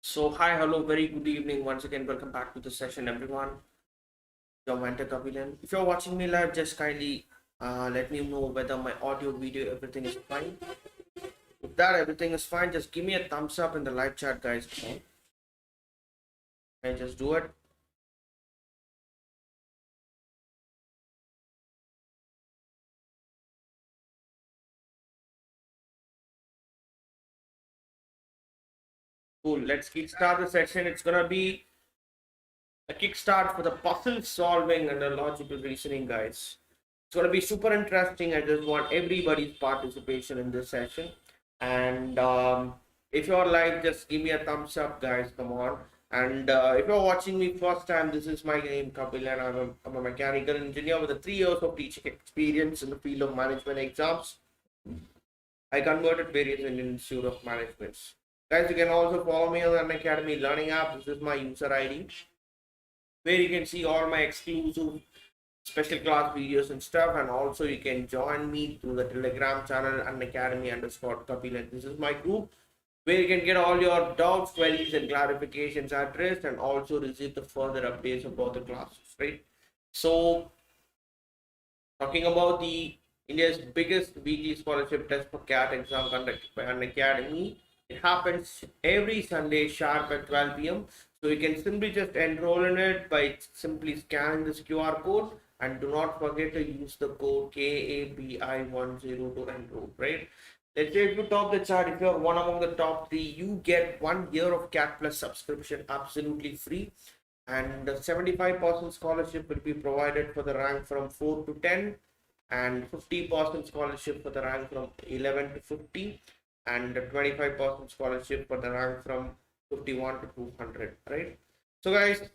So hi, hello, very good evening. Once again, welcome back to the session, everyone. Your mentor Kabilan. If you're watching me live, just kindly let me know whether my audio, video, everything is fine. If that everything is fine, just give me a thumbs up in the live chat, guys. Okay? And just do it. Cool. Let's kickstart the session. It's gonna be a kickstart for the puzzle solving and the logical reasoning, guys. It's gonna be super interesting. I just want everybody's participation in this session. And if you're live, just give me a thumbs up, guys. Come on. And if you're watching me first time, this is my name Kabilan. I'm a mechanical engineer with 3 years of teaching experience in the field of management exams. I converted various Indian Institute of Management. Guys, you can also follow me on the Unacademy Learning app. This is my user ID, where you can see all my exclusive special class videos and stuff, and also you can join me through the Telegram channel Unacademy_Kabilan. This is my group where you can get all your doubts, queries, and clarifications addressed, and also receive the further updates about the classes, right? So, talking about the India's biggest weekly scholarship test for CAT exam conducted by Unacademy, it happens every Sunday sharp at 12 p.m. So you can simply just enroll in it by simply scanning this QR code, and do not forget to use the code KABI10 to enroll, right? Let's say if you top the chart, if you're one among the top three, you get 1 year of CAT Plus subscription absolutely free, and 75% scholarship will be provided for the rank from 4 to 10, and 50% scholarship for the rank from 11 to 50, and 25% scholarship for the rank from 51 to 200, right? So guys,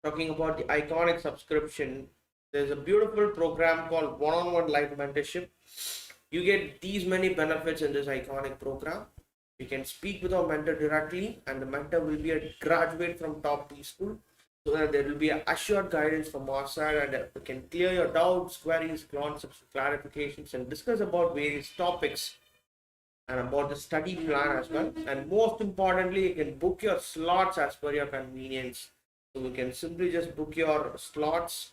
talking about the iconic subscription, there's a beautiful program called one-on-one live mentorship. You get these many benefits in this iconic program. You can speak with our mentor directly, and the mentor will be a graduate from top P school, so that there will be a assured guidance from our side, and we can clear your doubts, queries, concepts, clarifications, and discuss about various topics and about the study plan as well. And most importantly, you can book your slots as per your convenience. So you can simply just book your slots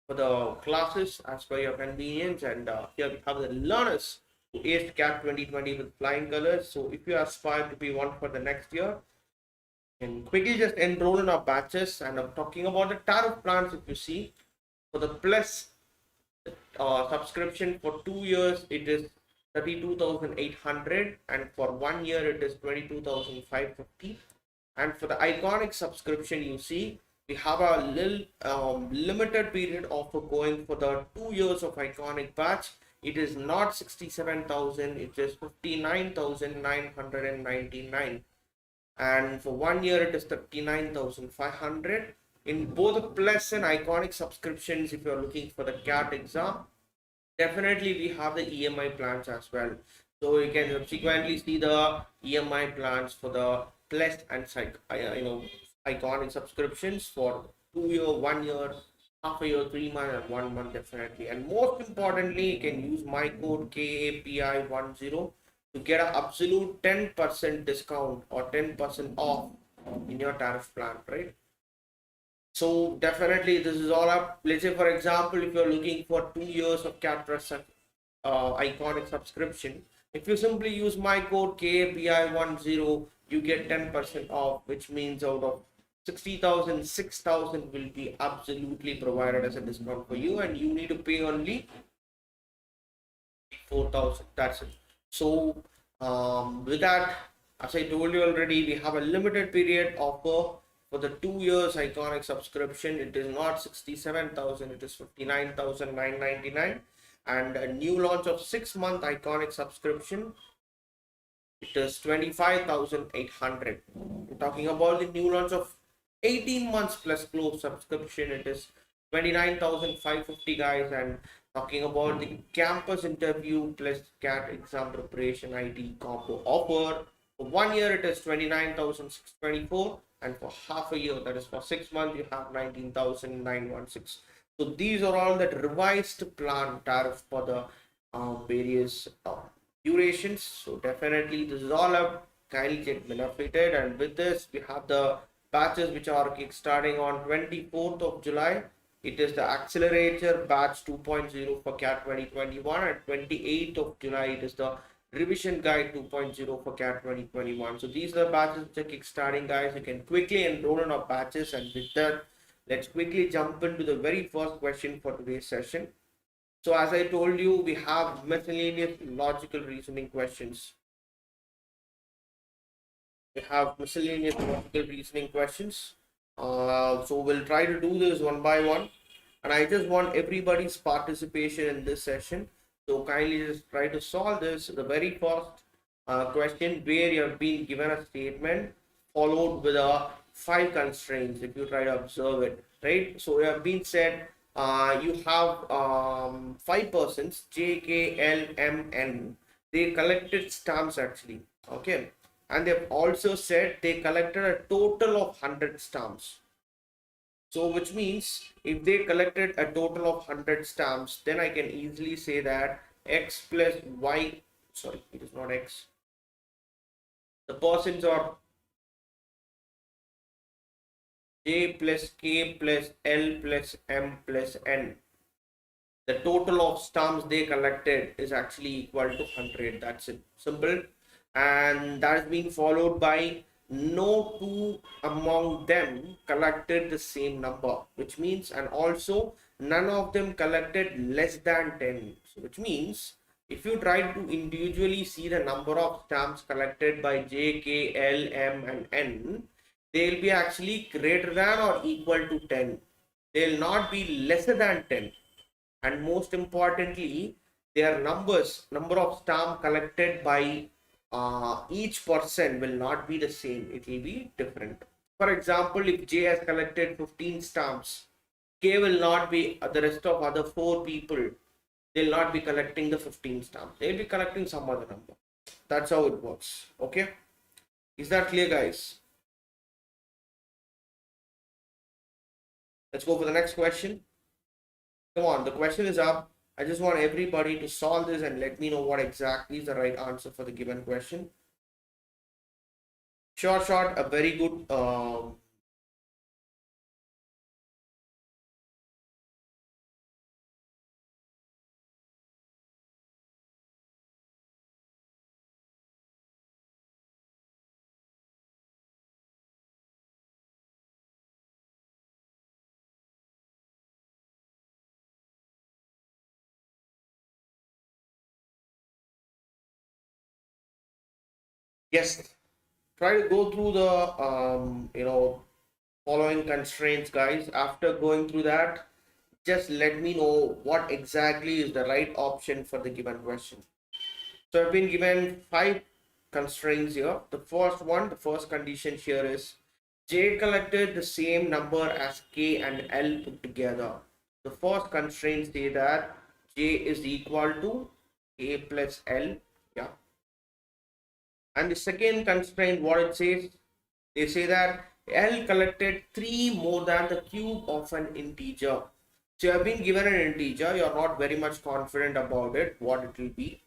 for the classes as per your convenience. And here we have the learners who aced CAT 2020 with flying colors. So if you aspire to be one for the next year, you can quickly just enroll in our batches. And I'm talking about the tariff plans. If you see, for the plus subscription for 2 years, it is 32,800, and for 1 year it is 22,550. And for the iconic subscription, you see we have a little limited period offer going for the 2 years of iconic batch. It is not 67,000, it is 59,999, and for 1 year it is 39,500. In both plus and iconic subscriptions, if you're looking for the CAT exam, definitely we have the EMI plans as well. So you can subsequently see the EMI plans for the plus and iconic subscriptions for 2 year, 1 year, half a year, 3 months, and 1 month, definitely. And most importantly, you can use my code KAPI10 to get an absolute 10% discount or 10% off in your tariff plan, right? So definitely this is all up. Let's say for example, if you're looking for 2 years of CAT Plus iconic subscription, if you simply use my code KAPI10, you get 10% off, which means out of 60,000, 6,000 will be absolutely provided as a discount for you, and you need to pay only 4,000. That's it. So with that, as I told you already, we have a limited period offer for the 2 years iconic subscription. It is not 67,000, it is 59,999. And a new launch of 6 month iconic subscription, it is 25,800. Talking about the new launch of 18 months plus close subscription, it is 29,550, guys. And talking about the campus interview plus CAT exam preparation IT combo offer, for 1 year it is 29,624, and for half a year, that is for 6 months, you have 19,916. So these are all that revised plan tariff for the various durations. So definitely this is all up. kindly get benefited. And with this, we have the batches which are kickstarting on 24th of July. It is the accelerator batch 2.0 for CAT 2021, and 28th of July it is the revision guide 2.0 for CAT 2021. So these are the batches which are kickstarting, guys. You can quickly enroll in our batches, and with that, let's quickly jump into the very first question for today's session. So as I told you, we have miscellaneous logical reasoning questions. We have miscellaneous logical reasoning questions. So we'll try to do this one by one. And I just want everybody's participation in this session. So kindly just try to solve this. The very first question, where you have been given a statement followed with a 5 constraints, if you try to observe it, right? So you have been said, you have 5 persons, J, K, L, M, N. They collected stamps actually, okay? And they've also said they collected a total of 100 stamps. So which means if they collected a total of 100 stamps, then I can easily say that X plus Y, sorry, it is not X. The persons are J plus K plus L plus M plus N. The total of stamps they collected is actually equal to 100. That's it. Simple. And that is being followed by no two among them collected the same number, which means, and also none of them collected less than 10. So which means if you try to individually see the number of stamps collected by J, K, L, M and N, they will be actually greater than or equal to 10. They will not be lesser than 10. And most importantly, their number of stamps collected by each person will not be the same. It will be different. For example, if J has collected 15 stamps, K will not be, the rest of other 4 people, they'll not be collecting the 15 stamps. They'll be collecting some other number. That's how it works. Okay. Is that clear, guys? Let's go for the next question. Come on, the question is up. I just want everybody to solve this and let me know what exactly is the right answer for the given question. Short, a very good yes. Try to go through the following constraints, guys. After going through that, just let me know what exactly is the right option for the given question. So I've been given 5 constraints here. The first condition here is J collected the same number as K and L put together. The first constraint say that J is equal to K plus L. Yeah. And the second constraint, what it says, they say that L collected 3 more than the cube of an integer. So you have been given an integer, you are not very much confident about it, what it will be.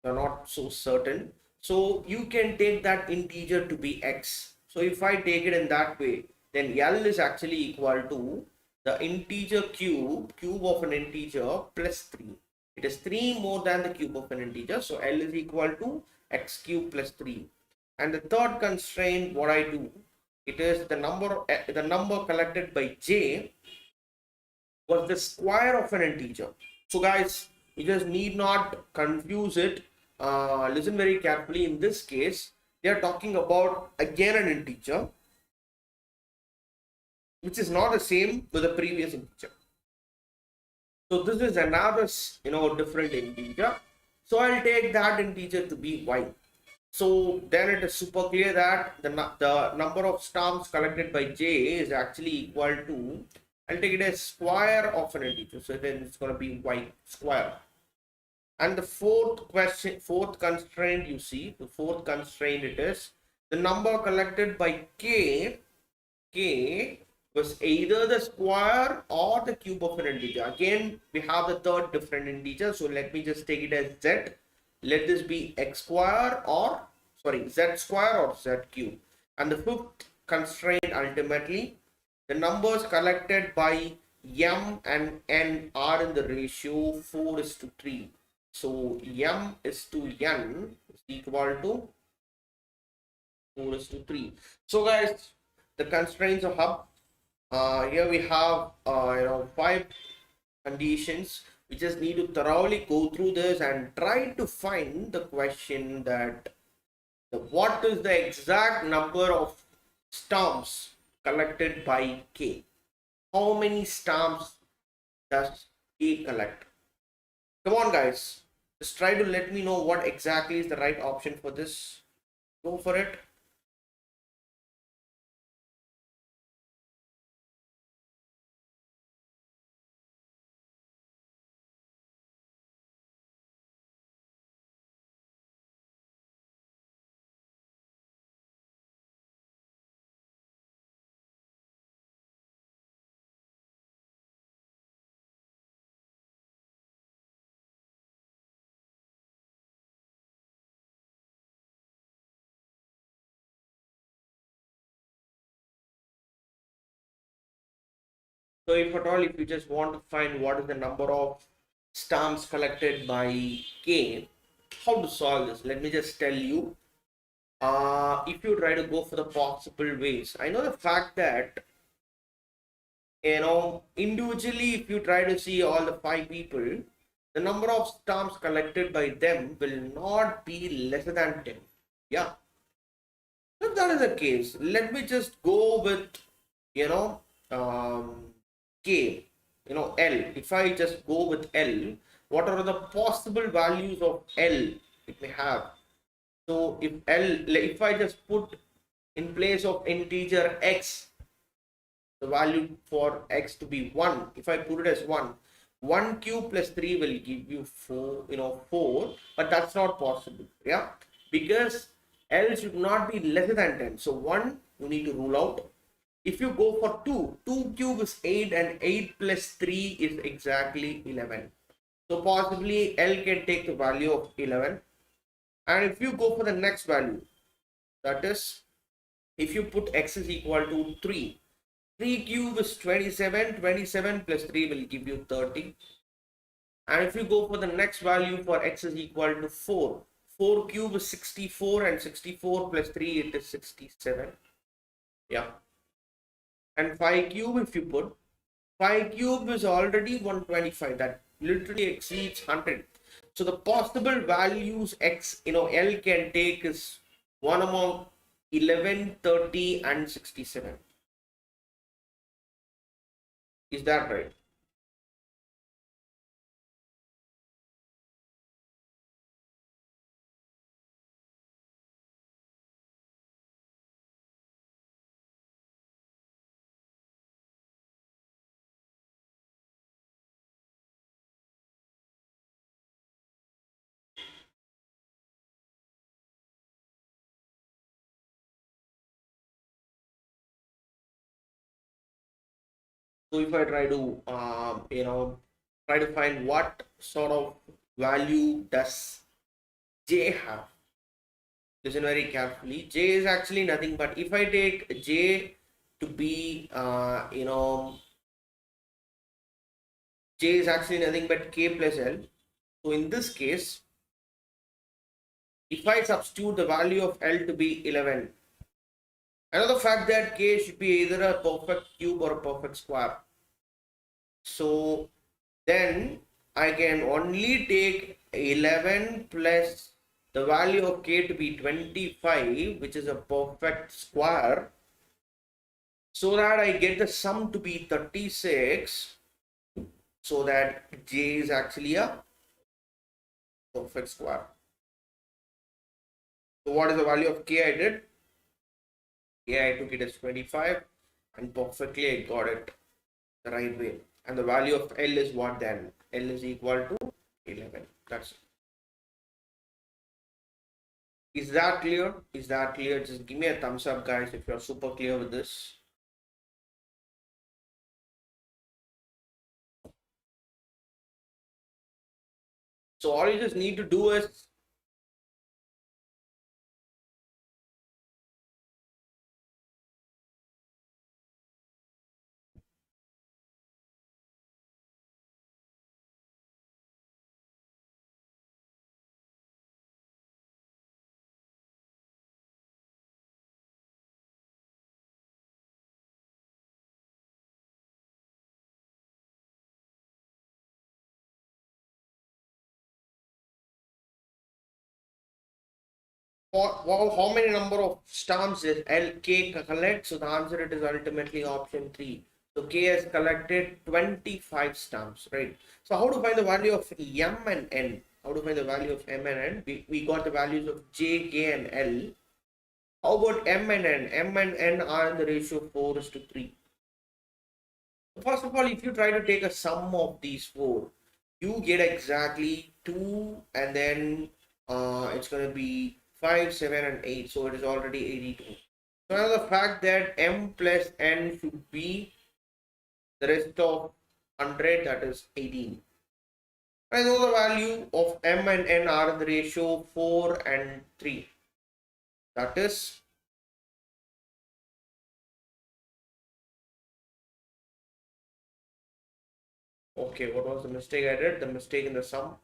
You are not so certain. So you can take that integer to be X. So if I take it in that way, then L is actually equal to the integer cube of an integer plus 3. It is 3 more than the cube of an integer. So L is equal to X cube plus 3. And the third constraint, what I do, it is the number collected by J was the square of an integer. So guys, you just need not confuse it. Listen very carefully. In this case, they are talking about again an integer which is not the same with the previous integer. So this is another different integer. So I'll take that integer to be y. So then it is super clear that the number of stamps collected by J is actually equal to, I'll take it as square of an integer. So then it's going to be y square. And the fourth constraint, you see, the fourth constraint, it is the number collected by K was either the square or the cube of an integer. Again, we have the third different integer. So let me just take it as Z. Let this be X square or sorry, z square or z cube. And the fifth constraint, ultimately, the numbers collected by m and n are in the ratio 4:3. So m is to n is equal to 4:3. So guys, the constraints are up. Here we have 5 conditions. We just need to thoroughly go through this and try to find the question that what is the exact number of stamps collected by K? How many stamps does K collect? Come on, guys. Just try to let me know what exactly is the right option for this. Go for it. So if at all, if you just want to find what is the number of stamps collected by K, how to solve this? Let me just tell you. If you try to go for the possible ways, I know the fact that individually, if you try to see all the 5 people, the number of stamps collected by them will not be lesser than 10. Yeah. If that is the case, let me just go with, you know, K, L. If I just go with L, what are the possible values of L it may have? So if I just put in place of integer x, the value for x to be 1, if I put it as 1 cube plus 3 will give you 4, but that's not possible. Yeah, because L should not be lesser than 10. So 1 you need to rule out. If you go for 2 cube is 8 and 8 plus 3 is exactly 11. So possibly L can take the value of 11. And if you go for the next value, that is, if you put x is equal to 3 cube is 27, 27 plus 3 will give you 30. And if you go for the next value for x is equal to 4 cube is 64 and 64 plus 3 it is 67. Yeah. And 5 cube, if you put 5 cube is already 125, that literally exceeds 100. So the possible values L can take is one among 11, 30 and 67. Is that right? So if I try to try to find what sort of value does J have, listen very carefully. J is actually nothing but, if I take J to be J is actually nothing but K plus L. So in this case, if I substitute the value of L to be 11, another fact that K should be either a perfect cube or a perfect square. So then I can only take 11 plus the value of K to be 25, which is a perfect square, so that I get the sum to be 36, so that J is actually a perfect square. So what is the value of K I did? K I took it as 25 and perfectly I got it the right way. And the value of L is what then? L is equal to 11. That's it. Is that clear? Is that clear? Just give me a thumbs up, guys, if you're super clear with this. So all you just need to do is how many number of stamps did LK collect? So the answer it is ultimately option 3. So K has collected 25 stamps, right? So how to find the value of M and N? How to find the value of M and N? We got the values of J, K and L. How about M and N? M and N are in the ratio 4:3. First of all, if you try to take a sum of these four, you get exactly 2, and then it's going to be 5, 7, and 8. So it is already 82. So now the fact that M plus N should be the rest of 100, that is 18. I know the value of M and N are in the ratio 4 and 3. That is, okay, what was the mistake I did? The mistake in the sum.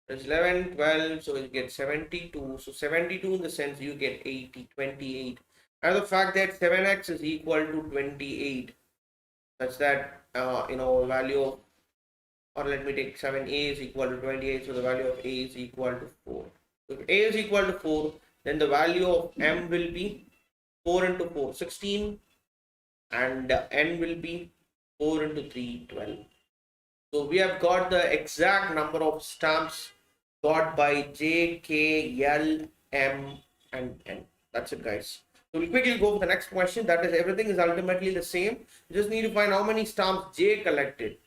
It's 11, 12, so you get 72. So 72 in the sense you get 80, 28. And the fact that 7x is equal to 28, such that, value of, or let me take 7a is equal to 28, so the value of a is equal to 4. So if a is equal to 4, then the value of m will be 4 into 4, 16, and n will be 4 into 3, 12. So we have got the exact number of stamps got by J, K, L, M, and N. That's it, guys. So we'll quickly go for the next question. That is, everything is ultimately the same. You just need to find how many stamps J collected.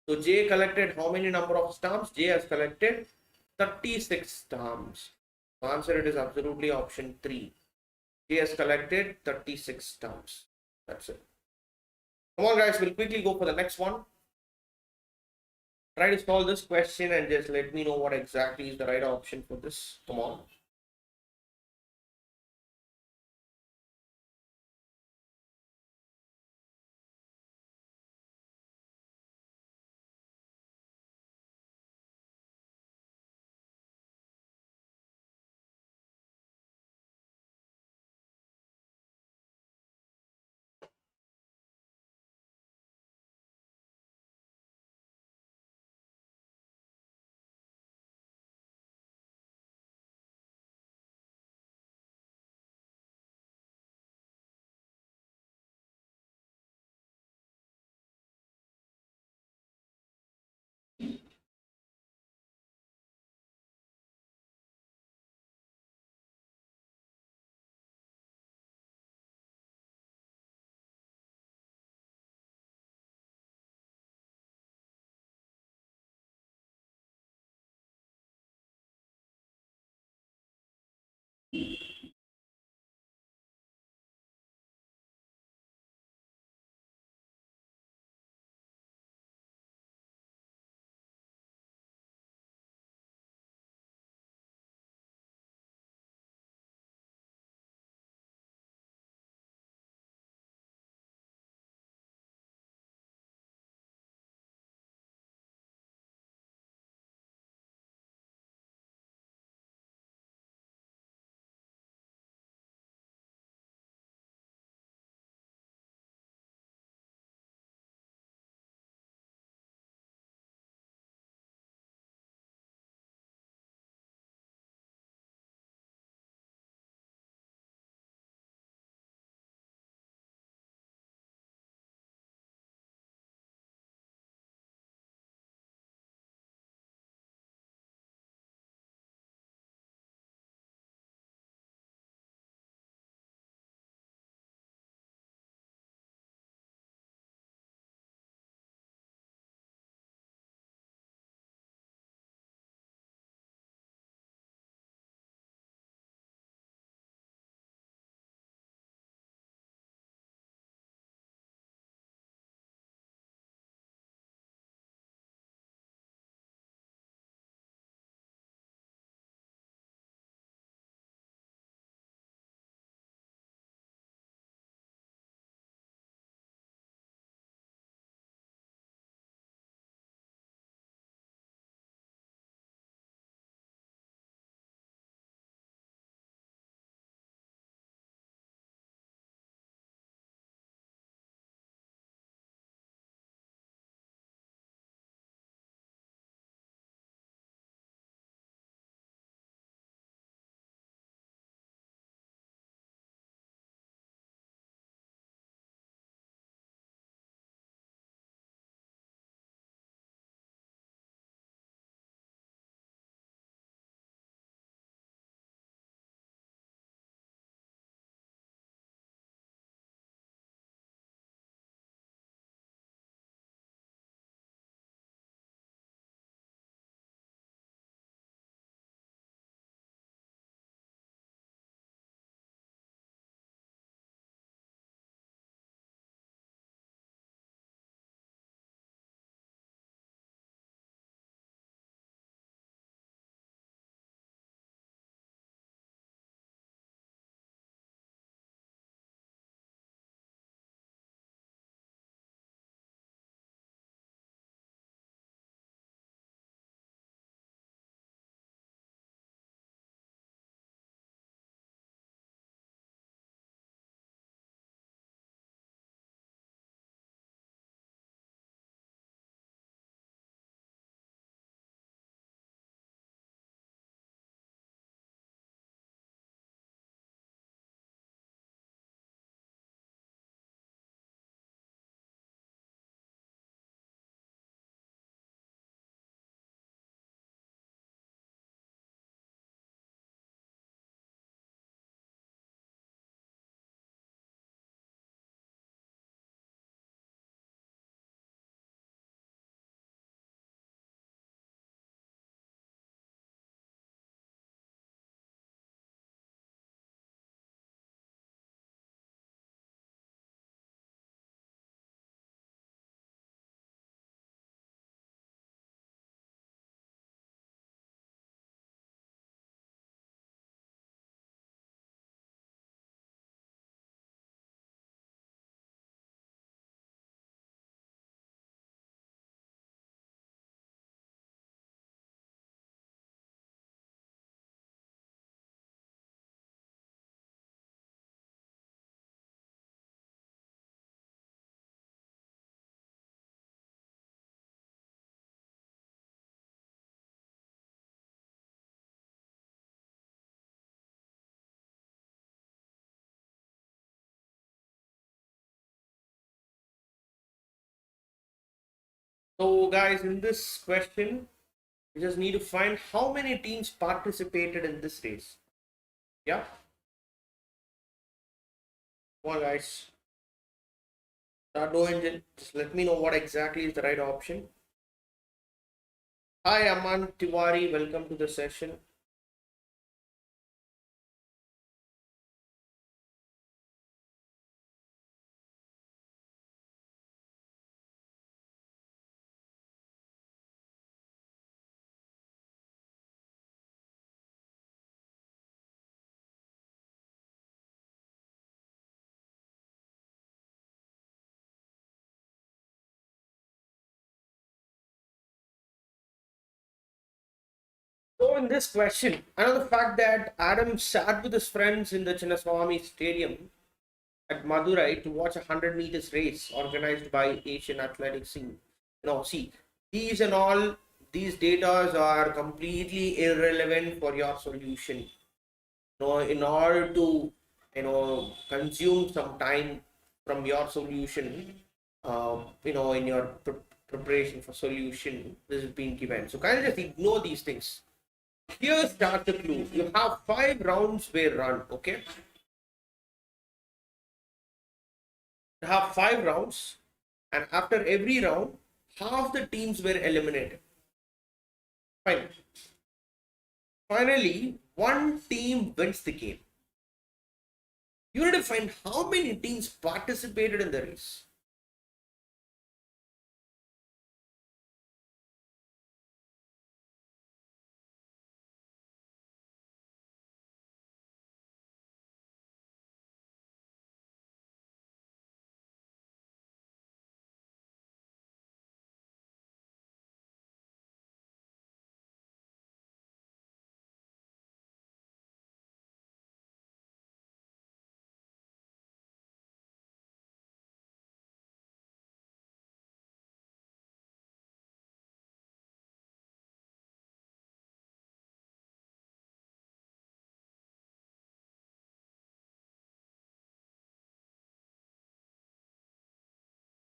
So J collected how many number of stamps? J has collected 36 stamps. The answer it is absolutely option 3. J has collected 36 stamps. That's it. Come on, guys. We'll quickly go for the next one. Try to solve this question and just let me know what exactly is the right option for this. Come on. So guys, in this question, you just need to find how many teams participated in this race. Yeah. Come on guys. Start doing it. Just let me know what exactly is the right option. Hi Aman Tiwari, welcome to the session. So in this question, I know the fact that Adam sat with his friends in the Chinnaswamy Stadium at Madurai to watch a 100 meters race organized by Asian athletics scene. See, these and all these data are completely irrelevant for your solution. In order to consume some time from your solution, in your preparation for solution, this is being given. So kind of just ignore these things. Here starts the clue. You have 5 rounds were run. Okay, you have 5 rounds, and after every round, half the teams were eliminated. Fine. Finally, one team wins the game. You need to find how many teams participated in the race.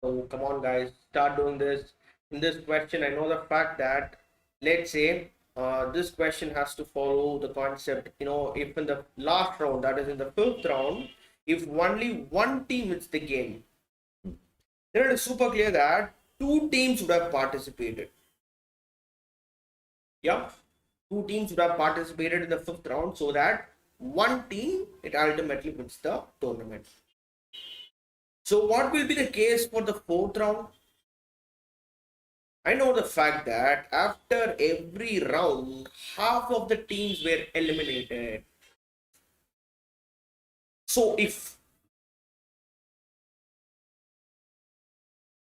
So come on, guys, start doing this. In this question, I know the fact that, let's say, this question has to follow the concept. If in the last round, that is in the 5th round, if only one team wins the game, then it is super clear that 2 teams would have participated. Yeah, 2 teams would have participated in the 5th round, so that one team it ultimately wins the tournament. So what will be the case for the 4th round? I know the fact that after every round, half of the teams were eliminated. So if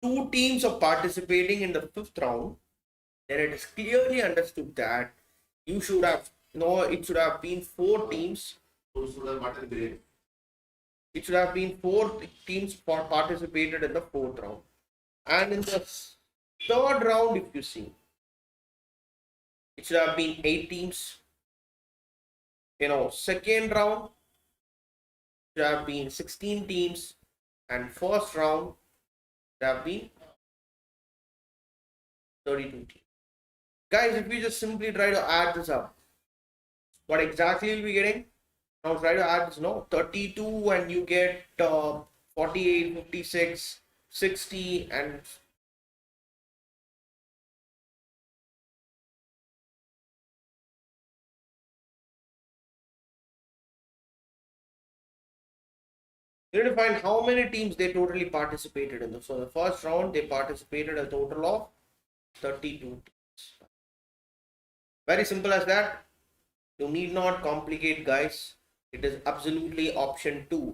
2 teams are participating in the 5th round, then it is clearly understood that you should have, it should have been 4 teams. It should have been 4 teams participated in the 4th round. And in the 3rd round, if you see, it should have been 8 teams. Second round should have been 16 teams, and first round should have been 32 teams. Guys, if we just simply try to add this up, what exactly will be getting? Now try to add this, 32, and you get 48, 56, 60, and you need to find how many teams they totally participated in. So the first round, they participated a total of 32 teams. Very simple as that. You need not complicate, guys. It is absolutely option 2.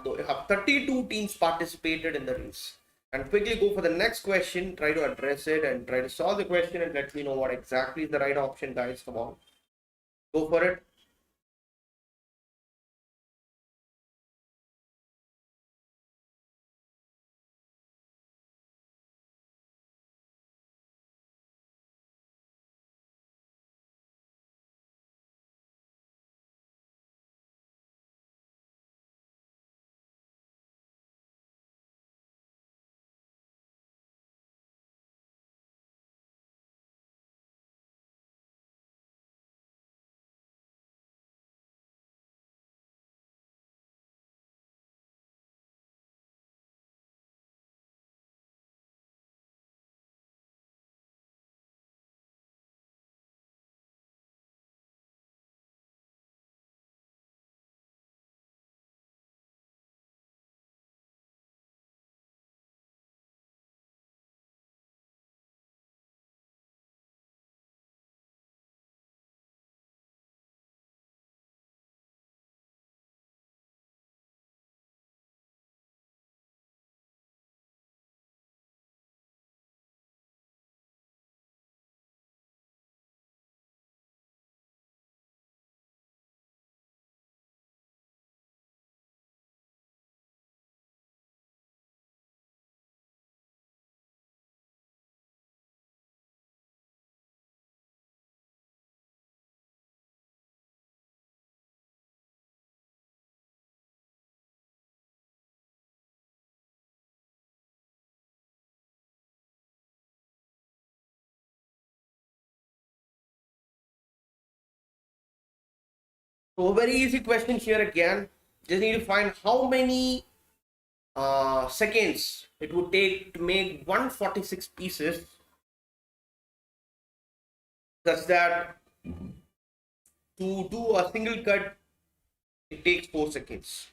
You have 32 teams participated in the race. And quickly go for the next question. Try to address it and try to solve the question and let me know what exactly is the right option, guys. Come on. Go for it. So a very easy question here again. Just need to find how many seconds it would take to make 146 pieces, such that to do a single cut it takes 4 seconds.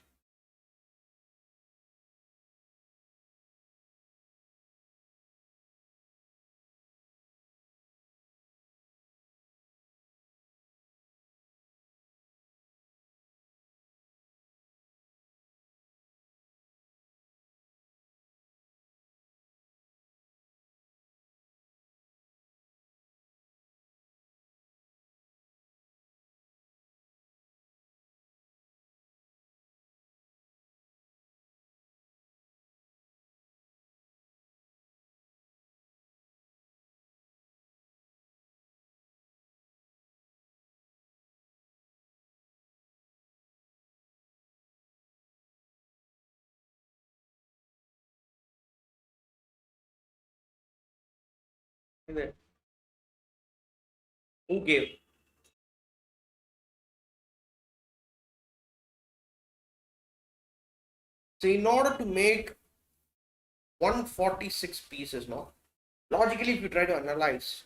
Okay, so in order to make 146 pieces now, logically if you try to analyze,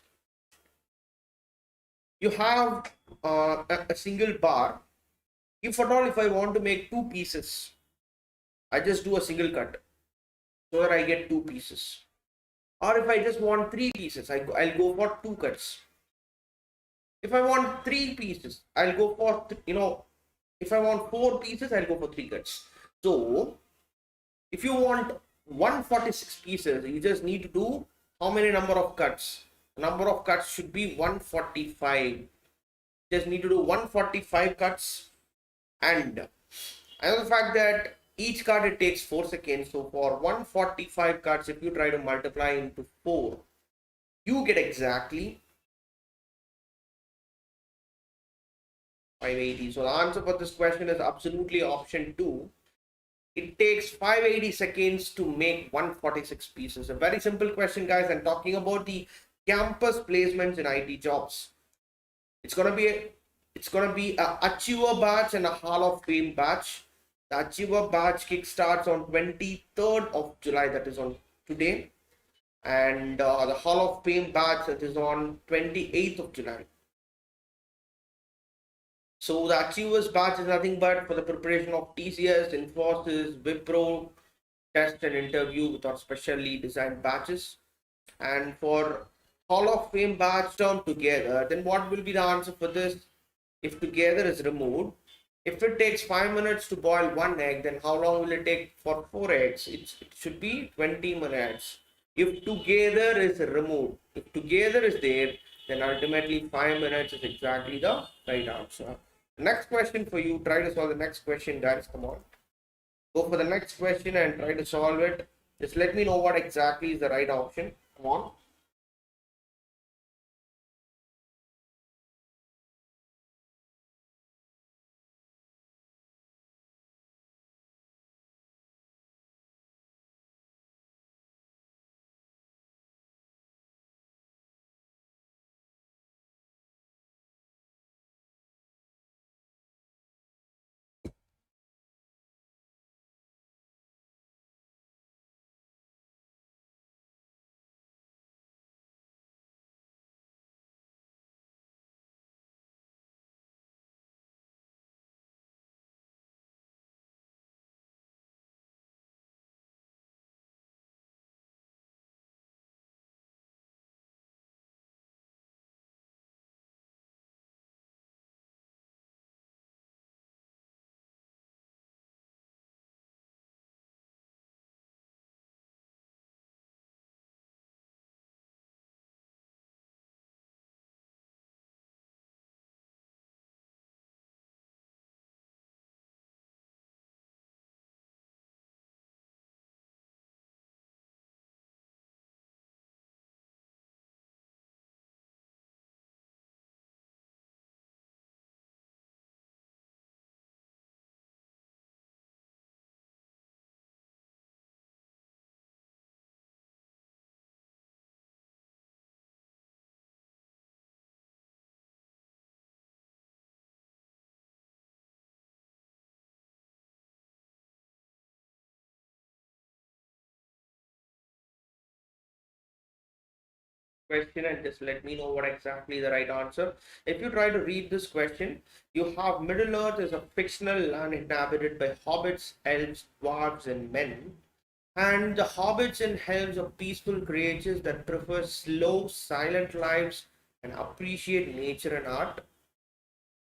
you have a single bar. If at all, if I want to make 2 pieces, I just do a single cut so that I get 2 pieces. Or if I just want 3 pieces, I'll go for 2 cuts. If I want 3 pieces, I'll go for, if I want 4 pieces, I'll go for 3 cuts. So if you want 146 pieces, you just need to do how many number of cuts? Number of cuts should be 145. Just need to do 145 cuts. And another fact that each cut it takes 4 seconds. So for 145 cuts, if you try to multiply into 4, you get exactly 580. So the answer for this question is absolutely option 2. It takes 580 seconds to make 146 pieces. A very simple question, guys. And talking about the campus placements in IT jobs, it's gonna be a Achiever batch and a Hall of Fame batch. The Achiever batch kickstarts on 23rd of July, that is on today, and the Hall of Fame batch, that is on 28th of July. So the Achievers batch is nothing but for the preparation of TCS, Infosys, Wipro, test and interview with our specially designed batches. And for Hall of Fame batch term together, then what will be the answer for this? If together is removed, if it takes 5 minutes to boil 1 egg, then how long will it take for 4 eggs? It should be 20 minutes. If together is removed, if together is there, then ultimately 5 minutes is exactly the right answer. Next question for you. Try to solve the next question, guys. Come on. Go for the next question and try to solve it. Just let me know what exactly is the right option. Come on. question and just let me know what exactly the right answer. If you try to read this question, you have Middle Earth is a fictional land inhabited by hobbits, elves, dwarves, and men. And the hobbits and elves are peaceful creatures that prefer slow, silent lives and appreciate nature and art.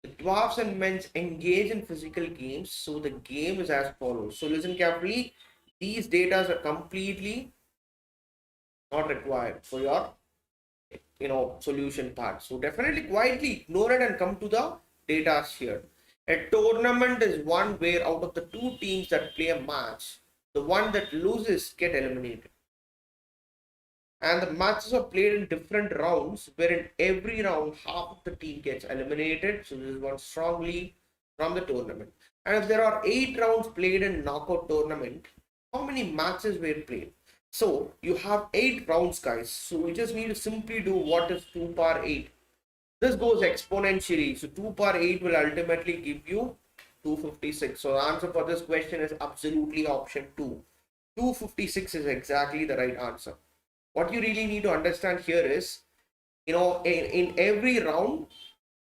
The dwarfs and men engage in physical games, so the game is as follows. So listen carefully. These data are completely not required for your solution part. So definitely quietly ignore it and come to the data here. A tournament is one where out of the two teams that play a match, the one that loses get eliminated. And the matches are played in different rounds, where in every round half of the team gets eliminated. So this is one strongly from the tournament. And if there are 8 rounds played in knockout tournament, how many matches were played? So you have 8 rounds, guys. So we just need to simply do what is 2 power 8. This goes exponentially. So 2 power 8 will ultimately give you 256. So the answer for this question is absolutely option 2. 256 is exactly the right answer. What you really need to understand here is, in every round,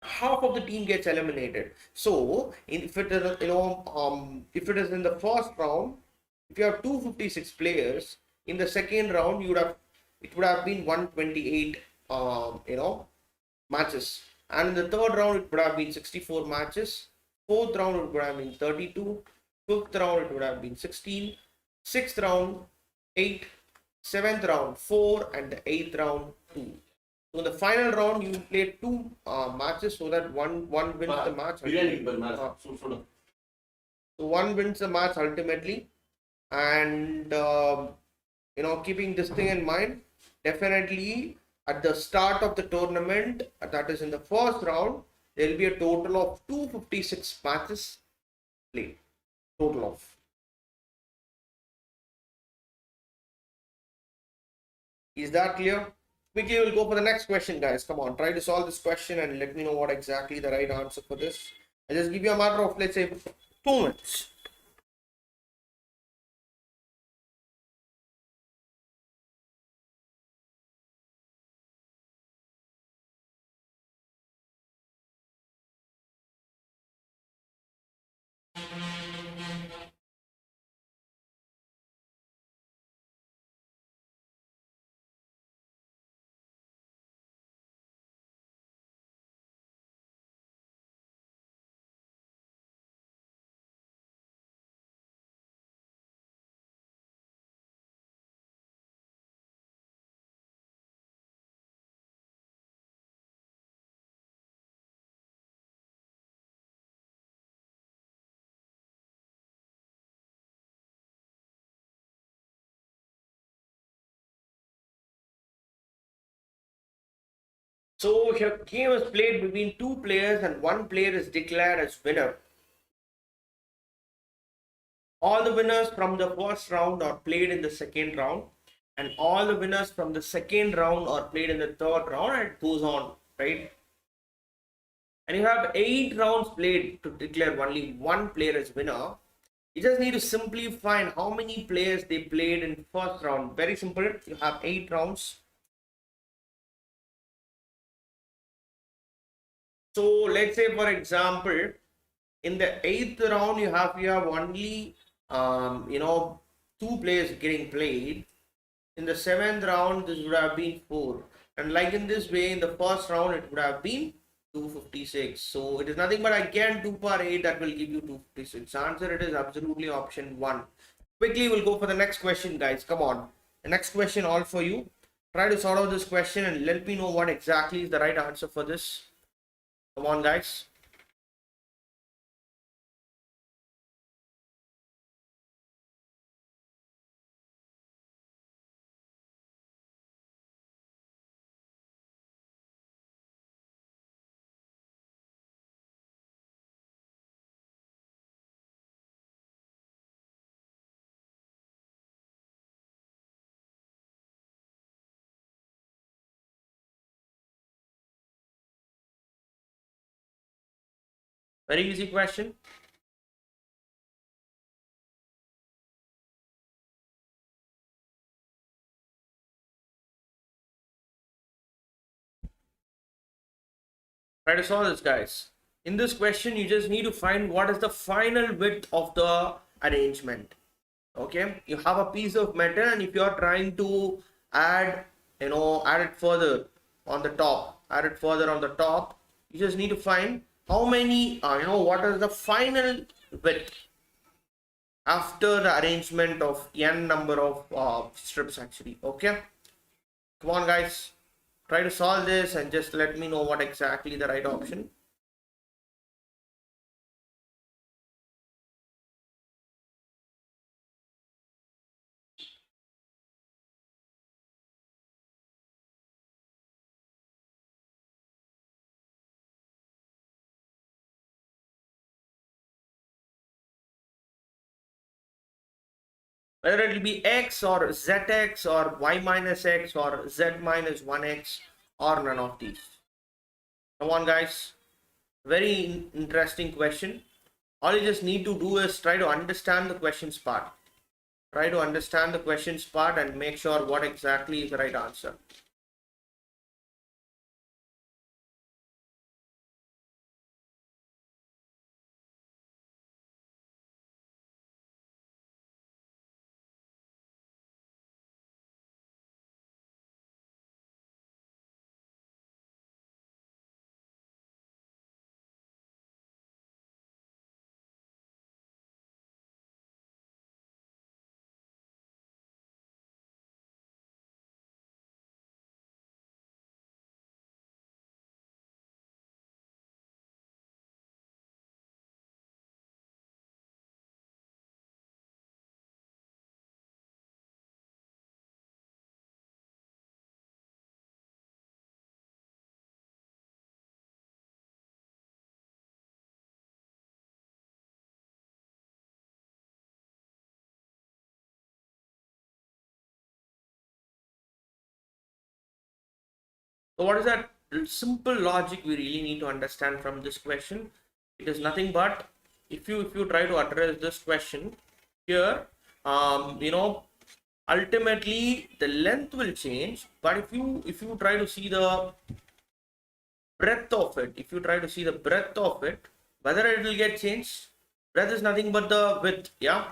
half of the team gets eliminated. So if it is, if it is in the first round, if you have 256 players, in the second round, it would have been 128, matches. And in the third round, it would have been 64 matches. Fourth round, it would have been 32. Fifth round, it would have been 16. Sixth round, 8. Seventh round, 4. And the eighth round, 2. So in the final round, you play 2 matches so that one wins the match. So one wins the match ultimately. And keeping this thing in mind, definitely at the start of the tournament, that is in the first round, there will be a total of 256 matches played. Total of. Is that clear? Quickly, we'll go for the next question, guys. Come on, try to solve this question and let me know what exactly the right answer for this. I'll just give you a matter of, let's say, 2 minutes. So your game is played between 2 players and one player is declared as winner. All the winners from the first round are played in the second round, and all the winners from the second round are played in the third round, and it goes on, right? And you have 8 rounds played to declare only one player as winner. You just need to simply find how many players they played in first round. Very simple. You have 8 rounds. So let's say, for example, in the 8th round, you have only 2 players getting played. In the 7th round, this would have been 4, and like in this way, in the first round, it would have been 256. So it is nothing but again 2 power 8 that will give you 256. Answer it is absolutely option 1. Quickly, we'll go for the next question, guys. Come on, the next question all for you. Try to sort out this question and let me know what exactly is the right answer for this. Come on, guys. Very easy question. Try to solve this, guys. In this question, you just need to find what is the final width of the arrangement. Okay, you have a piece of metal, and if you are trying to add, add it further on the top, you just need to find how many, what is the final width after the arrangement of n number of strips actually. Okay, come on guys, try to solve this and just let me know what exactly the right option. Whether it will be x or zx or y minus x or z minus 1x or none of these. Come on guys, very interesting question. All you just need to do is try to understand the questions part. Try to understand the questions part and make sure what exactly is the right answer. So what is that simple logic we really need to understand from this question? It is nothing but if you try to address this question here, ultimately the length will change, but if you try to see the breadth of it, whether it will get changed. Breadth is nothing but the width. Yeah,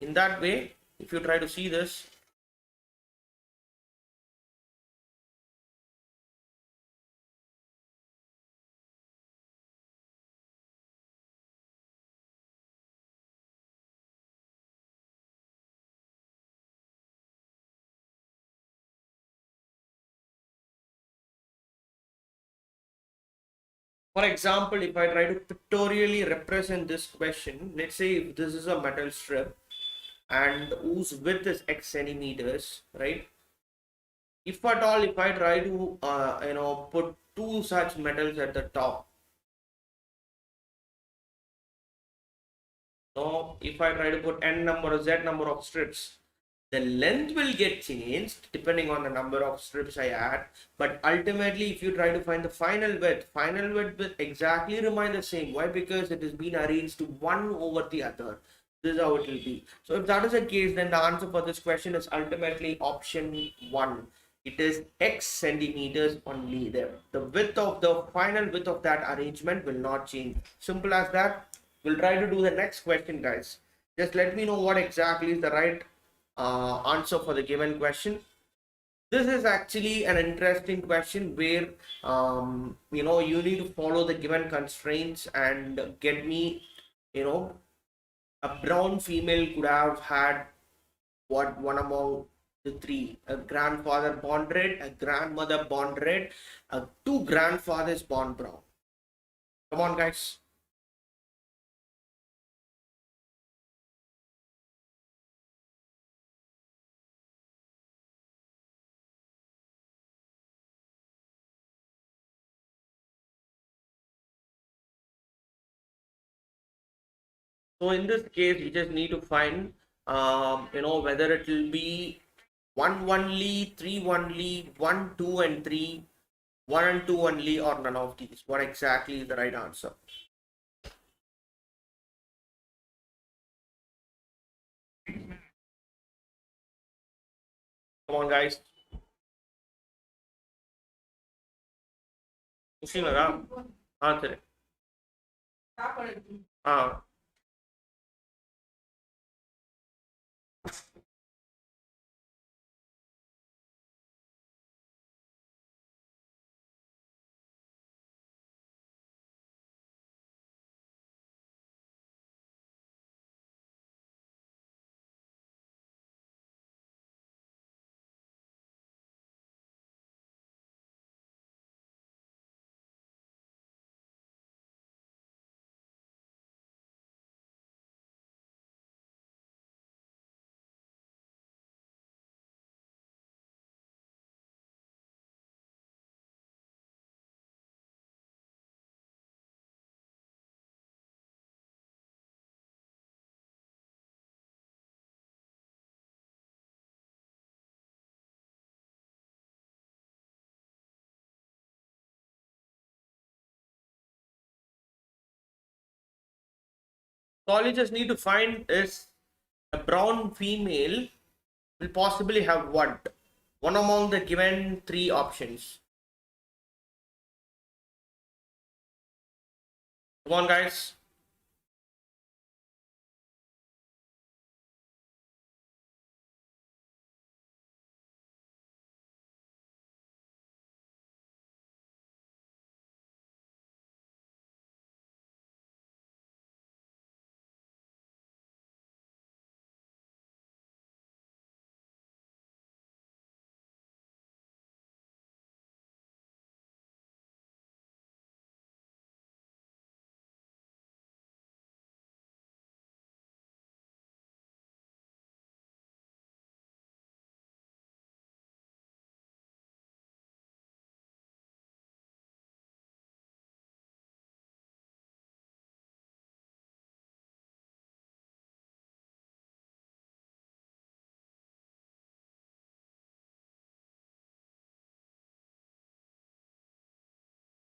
in that way, if you try to see this, for example, if I try to pictorially represent this question, let's say if this is a metal strip and whose width is x centimeters, right? If at all, if I try to put two such metals at the top, so if I try to put n number or z number of strips, the length will get changed depending on the number of strips I add, but ultimately if you try to find the final width will exactly remain the same. Why? Because it has been arranged to one over the other. This is how it will be. So if that is the case, then the answer for this question is ultimately option 1. It is x centimeters only. There, the width of the final width of that arrangement will not change. Simple as that. We'll try to do the next question, guys. Just let me know what exactly is the right answer for the given question. This is actually an interesting question where you need to follow the given constraints and get me, a brown female could have had what one among the three: a grandfather born red, a grandmother born red, two grandfathers born brown. Come on, guys. So in this case, you just need to find, whether it will be 1 only, 3 only, 1, 2 and 3, 1 and 2 only, or none of these. What exactly is the right answer? Come on, guys. Pushing around. Answer it. Ah. So all you just need to find is a brown female will possibly have what? One among the given three options. Come on, guys.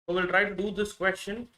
So we'll try to do this question.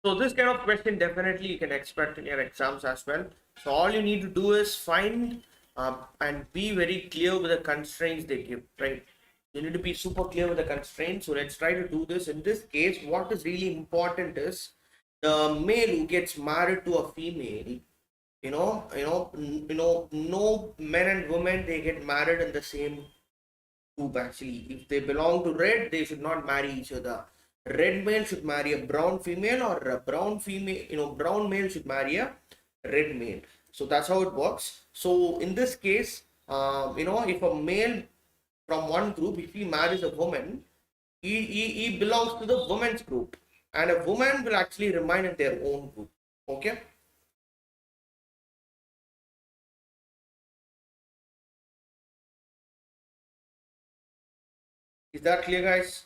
So this kind of question definitely you can expect in your exams as well. So all you need to do is find and be very clear with the constraints they give, right? You need to be super clear with the constraints. So let's try to do this. In this case, what is really important is the male who gets married to a female, no men and women, they get married in the same group actually. If they belong to red, they should not marry each other. Red male should marry a brown female, or a brown female, brown male should marry a red male. So that's how it works. So in this case, if a male from one group, if he marries a woman, he belongs to the women's group, and a woman will actually remain in their own group. Okay. Is that clear, guys?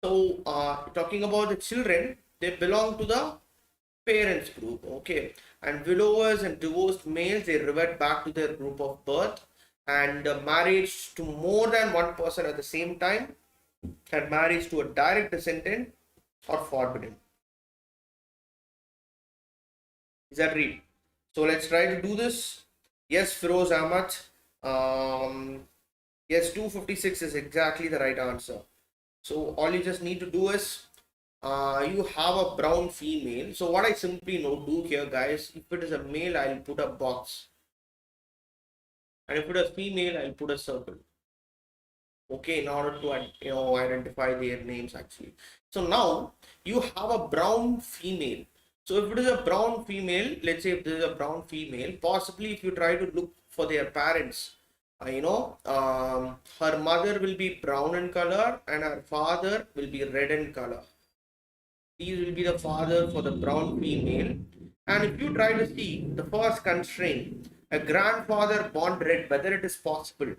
So, talking about the children, they belong to the parents group, okay, and widowers and divorced males, they revert back to their group of birth, and marriage to more than one person at the same time, and marriage to a direct descendant are forbidden. Is that read? So let's try to do this. Yes, Firoz Ahmad. Yes, 256 is exactly the right answer. So all you just need to do is you have a brown female. So what I simply do here, guys, if it is a male, I'll put a box, and if it is female, I'll put a circle. Okay, in order to identify their names actually. So now you have a brown female. So if it is a brown female, let's say if there is a brown female, possibly if you try to look for their parents, her mother will be brown in color and her father will be red in color. These will be the father for the brown female. And if you try to see the first constraint, a grandfather born red, whether it is possible.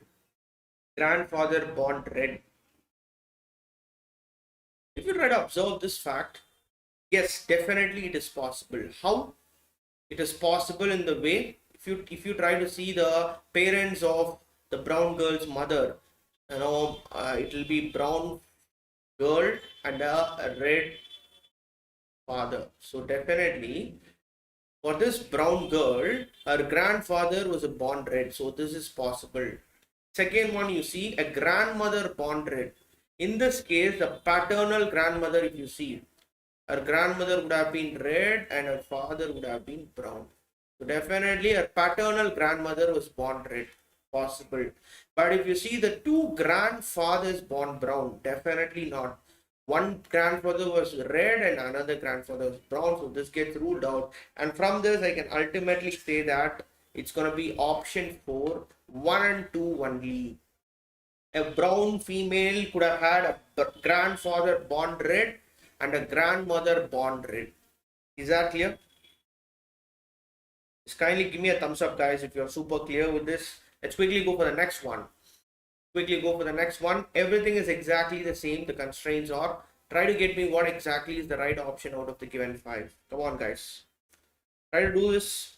Grandfather born red. If you try to observe this fact, yes, definitely it is possible. How? It is possible in the way, if you try to see the parents of the brown girl's mother, it will be brown girl and a red father. So definitely for this brown girl, her grandfather was a born red. So this is possible. Second one, you see a grandmother born red. In this case, the paternal grandmother, if you see, her grandmother would have been red and her father would have been brown. So definitely her paternal grandmother was born red. Possible. But if you see the two grandfathers born brown, definitely not. One grandfather was red and another grandfather was brown. So this gets ruled out. And from this, I can ultimately say that it's going to be option 4, 1 and 2 only. A brown female could have had a grandfather born red and a grandmother born red. Is that clear? Just kindly give me a thumbs up, guys, if you're super clear with this. Let's quickly go for the next one. Everything is exactly the same. The constraints are. Try to get me what exactly is the right option out of the given 5. Come on, guys. Try to do this.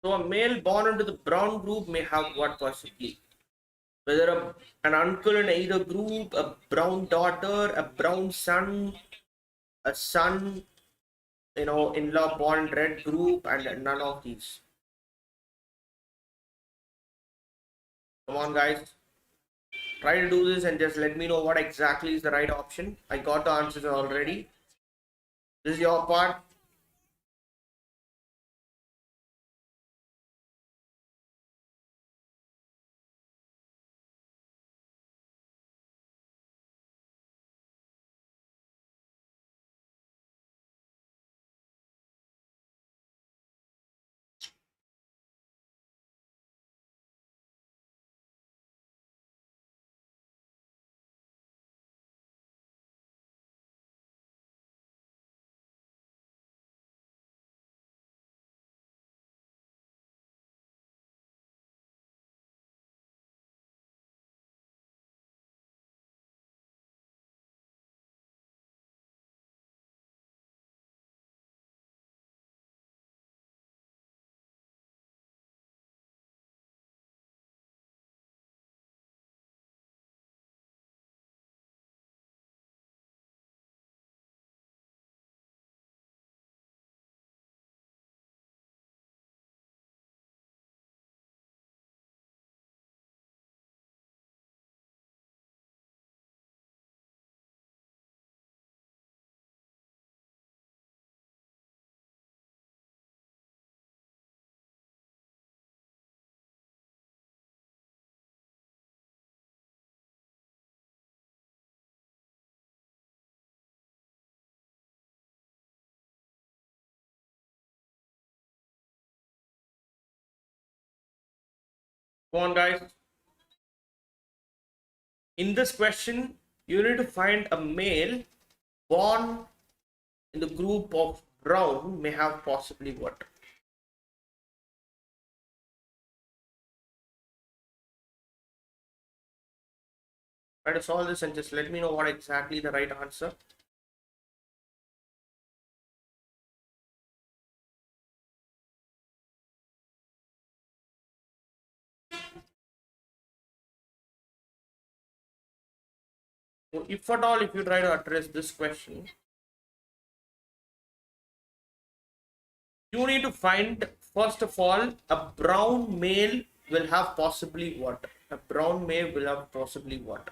So a male born into the brown group may have what possibly? Whether an uncle in either group, a brown daughter, a brown son, a son, in-law born red group, and none of these. Come on, guys. Try to do this and just let me know what exactly is the right option. I got the answers already. This is your part. Come on, guys. In this question, you need to find a male born in the group of brown may have possibly what? Try to solve this and just let me know what exactly the right answer. So if at all, if you try to address this question, you need to find, first of all, a brown male will have possibly what? A brown male will have possibly what?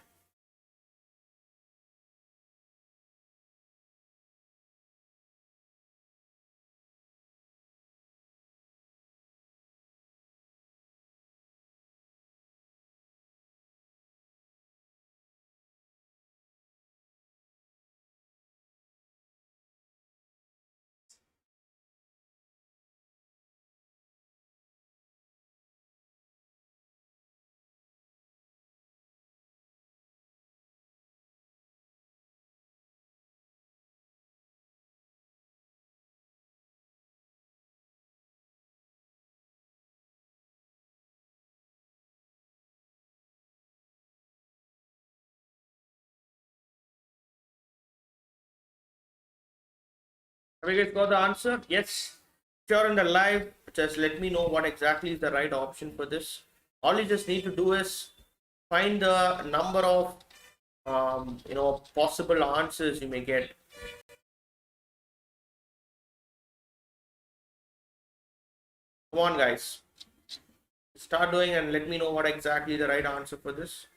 Have you guys got the answer? Yes. If you're in the live, just let me know what exactly is the right option for this. All you just need to do is find the number of possible answers you may get. Come on, guys. Start doing and let me know what exactly the right answer for this.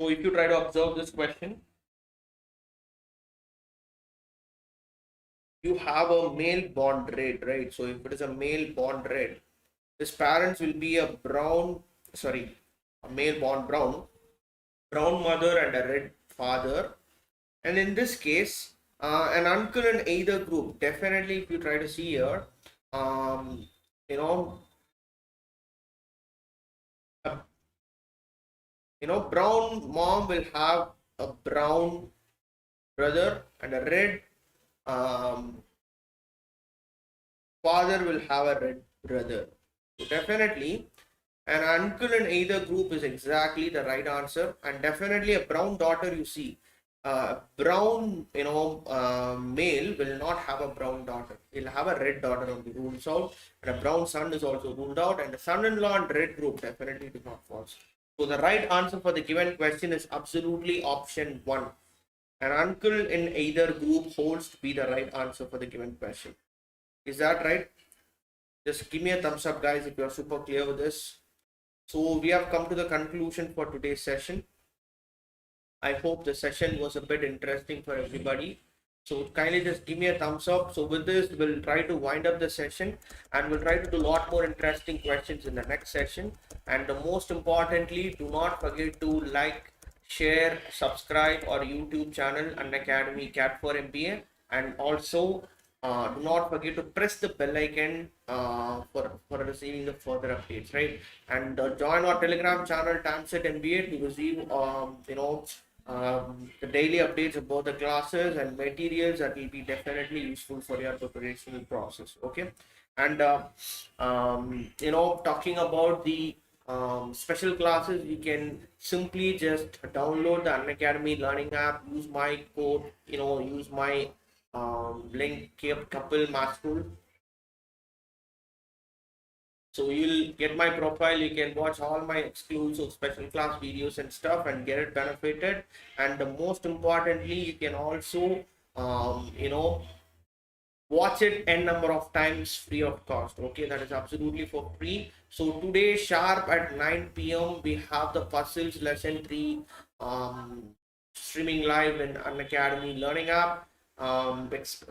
So if you try to observe this question, you have a male born red, right? So if it is a male born red, his parents will be a male born brown mother and a red father. And in this case, an uncle in either group, definitely if you try to see here, um, you know, a, brown mom will have a brown brother and a red father will have a red brother. So definitely an uncle in either group is exactly the right answer, and definitely a brown daughter you see. Brown male will not have a brown daughter. He'll have a red daughter only, rules out, and a brown son is also ruled out, and the son-in-law and red group definitely do not false. So the right answer for the given question is absolutely option 1. An uncle in either group holds to be the right answer for the given question. Is that right? Just give me a thumbs up, guys, if you are super clear with this. So we have come to the conclusion for today's session. I hope the session was a bit interesting for everybody. So kindly just give me a thumbs up. So with this, we'll try to wind up the session, and we'll try to do a lot more interesting questions in the next session. And the most importantly, do not forget to like, share, subscribe our YouTube channel, Unacademy CAT4MBA, and also do not forget to press the bell icon for receiving the further updates, right? And join our Telegram channel, Tamset MBA, to receive the daily updates about the classes and materials that will be definitely useful for your preparational process. Okay, and talking about the special classes, you can simply just download the Unacademy learning app, use my code, use my link Kapil Maskul. So you'll get my profile, you can watch all my exclusive special class videos and stuff and get it benefited. And the most importantly, you can also watch it n number of times free of cost. Okay, that is absolutely for free. So today sharp at 9 p.m. we have the puzzles lesson 3 streaming live in Unacademy learning app.